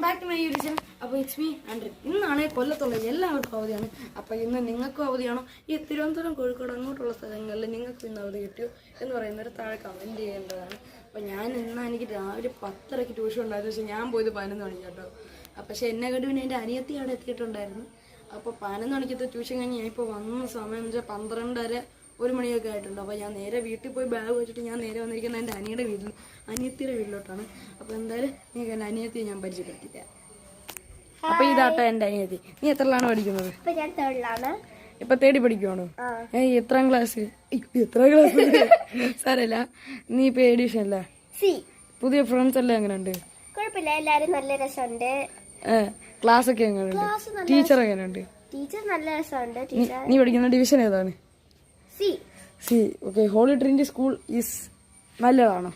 Welcome back to my YouTube channel. അപ്പോൾ it's me ആൻഡ്രി. ഇന്നാണ് കൊല്ലത്തുള്ളത്, എല്ലാവർക്കും അവധിയാണ്. അപ്പോൾ ഇന്ന് നിങ്ങൾക്കും അവധിയാണോ? ഈ തിരുവനന്തപുരം, കോഴിക്കോട് അങ്ങോട്ടുള്ള സ്ഥലങ്ങളിൽ നിങ്ങൾക്ക് ഇന്ന് അവധി കിട്ടിയോ എന്ന് പറയുന്നവർ താഴെ കമൻറ്റ് ചെയ്യേണ്ടതാണ്. അപ്പോൾ എനിക്ക് രാവിലെ 10:30 ട്യൂഷൻ ഉണ്ടായിരുന്നു, പക്ഷേ ഞാൻ പോയത് 11 മണിക്ക് കേട്ടോ. പക്ഷേ എന്നെ കണ്ടു പിന്നെ എൻ്റെ അനിയത്തി അവിടെ എത്തിയിട്ടുണ്ടായിരുന്നു. അപ്പോൾ 11 മണിക്കത്തെ ട്യൂഷൻ കഴിഞ്ഞ് ഞാൻ ഇപ്പോൾ വന്ന സമയം വെച്ചാൽ 12:30 1 മണിയൊക്കെ ആയിട്ടുണ്ട്. അപ്പോൾ ഞാൻ നേരെ വീട്ടിൽ പോയി ബാഗ് വെച്ചിട്ട് ഞാൻ നേരെ വന്നിരിക്കുന്നത് എൻ്റെ അനിയത്തിയുടെ വീട്ടിലോട്ടാണ്. അപ്പോൾ എന്തായാലും നിങ്ങൾക്ക് എൻ്റെ അനിയത്തിയെ ഞാൻ പരിചയപ്പെടുത്തില്ല. അപ്പോൾ ഇതാട്ടോ എൻ്റെ അനിയത്തി. നീ എത്രയിലാണ് പഠിക്കുന്നത്? ഇപ്പൊ തേടി പഠിക്കുവാണോ? എത്രാം ക്ലാസ്? സാരല്ല, നീ ഇപ്പൊ എഡിഷൻ അല്ലേ? പുതിയ ഫ്രണ്ട്സ് എല്ലാം എങ്ങനെയുണ്ട്? കുഴപ്പമില്ല, എല്ലാരും നല്ല രസമുണ്ട്. ക്ലാസ് ഒക്കെ എങ്ങനെയുണ്ട്? ടീച്ചർ എങ്ങനെയുണ്ട്? ടീച്ചർ നല്ല രസമുണ്ട്. നീ പഠിക്കുന്ന ഡിവിഷൻ ഏതാണ്? C. Okay. Holy Trinity school is നല്ലതാണോ?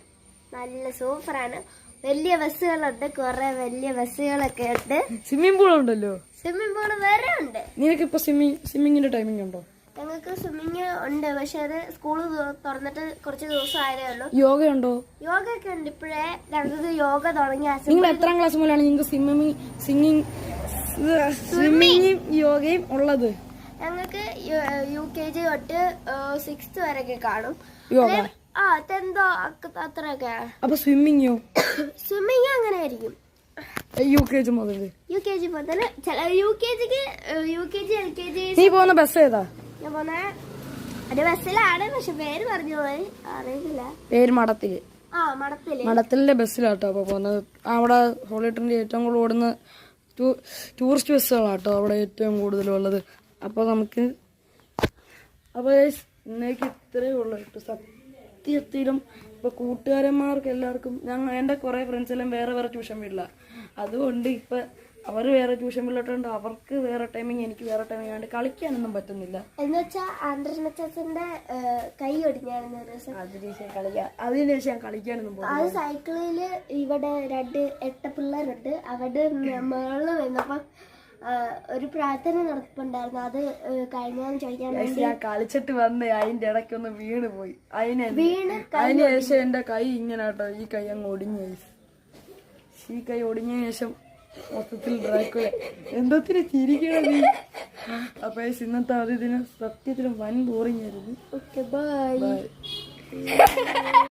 നല്ല സൂപ്പറാണ്. വലിയ ബസ്സുകളുണ്ട്, കുറെ വലിയ ബസ്സുകളൊക്കെ ഉണ്ട്. സ്വിമ്മിംഗ് പൂൾ ഉണ്ടല്ലോ. സ്വിമ്മിംഗ് പൂൾ വേറെ ഉണ്ട്. നിനക്ക് ഇപ്പൊ സ്വിമ്മിങ്ങിന്റെ ടൈമിംഗ് ഉണ്ടോ? ഞങ്ങൾക്ക് സ്വിമ്മിങ് ഉണ്ട്, പക്ഷെ അത് സ്കൂള് തുറന്നിട്ട് കുറച്ച് ദിവസം ആയതേ ഉള്ളൂ. യോഗ ഉണ്ടോ? യോഗ ഒക്കെ ഉണ്ട്. ഇപ്പോഴേ ഞങ്ങൾക്ക് യോഗ തുടങ്ങി. നിങ്ങൾ എത്രാം ക്ലാസ് മുതലാണ് നിങ്ങൾക്ക് സ്വിമ്മിങ്ങും യോഗയും ഉള്ളത്? ഞങ്ങൾക്ക് UKG തൊട്ട് 6th വരെയൊക്കെ കാണും യോഗ. 10th അത്രയൊക്കെ. അപ്പൊ സ്വിമ്മിങ്ങോ? സ്വിമ്മിങ് അങ്ങനെ ആയിരിക്കും. UKG മുതൽ UKG LKG. നീ പോകുന്ന ബസ് ഏതാ? ഞാൻ പോന്ന ഒരു ബസ്സിലാണ്, പക്ഷെ പേര് പറഞ്ഞു പോയി അറിയില്ല. പേര് മടത്തില്. മടത്തിലെ ബസ്സിലാട്ടോ അപ്പൊ പോകുന്നത്. അവിടെ ഹോളി ട്രിനിറ്റി ഏറ്റവും കൂടുതൽ ഓടുന്ന ടൂറിസ്റ്റ് ബസ്സുകളാട്ടോ അവിടെ ഏറ്റവും കൂടുതലുള്ളത്. അപ്പൊ നമുക്ക് ഇന്നേക്ക് ഇത്രയേ ഉള്ളൂ കേട്ടോ. സത്യത്തിലും ഇപ്പൊ കൂട്ടുകാരന്മാർക്ക് എല്ലാവർക്കും എന്റെ കുറെ ഫ്രണ്ട്സ് എല്ലാം വേറെ ട്യൂഷൻ വീട്ടില്ല. അതുകൊണ്ട് ഇപ്പൊ അവർ വേറെ ട്യൂഷൻ വീട്ടിലോട്ടുണ്ട്. അവർക്ക് വേറെ ടൈമിങ്, എനിക്ക് വേറെ ടൈമിങ് ആണ്ട് കളിക്കാനൊന്നും പറ്റുന്നില്ല. എന്നുവെച്ചാ ആന്ധ്രനച്ചന്റെ കൈ ഒടിഞ്ഞായിരുന്നു ഒരു ദിവസം. അതിനുശേഷം ഞാൻ കളിക്കാനൊന്നും പോകും. അത് സൈക്കിളില് ഇവിടെ 2 8 പിള്ളേരുണ്ട്. അവിടെ മേളിൽ വന്നപ്പം ഒരു പ്രാർത്ഥന നടപ്പുണ്ടായിരുന്നു. അത് കഴിഞ്ഞാന്ന് ചോദിക്കാൻ വേണ്ടി ഞാൻ കളിച്ചിട്ട് വന്ന് അതിന്റെ ഇടയ്ക്കൊന്ന് വീണ് പോയി. അതിനുശേഷം എന്റെ കൈ ഇങ്ങനെ കേട്ടോ, ഈ കൈ അങ്ങ് ഒടിഞ്ഞു. ഈ കൈ ഒടിഞ്ഞ ശേഷം മൊത്തത്തിൽ ഡ്രാക്കുല എന്തോത്തിന് ചിരിക്കണത്. അപ്പൊ ഇന്നത്തെ അവധി ദിനം സത്യത്തിലും വൻ ബോറിംഗ് ആയിരുന്നു. Okay, by.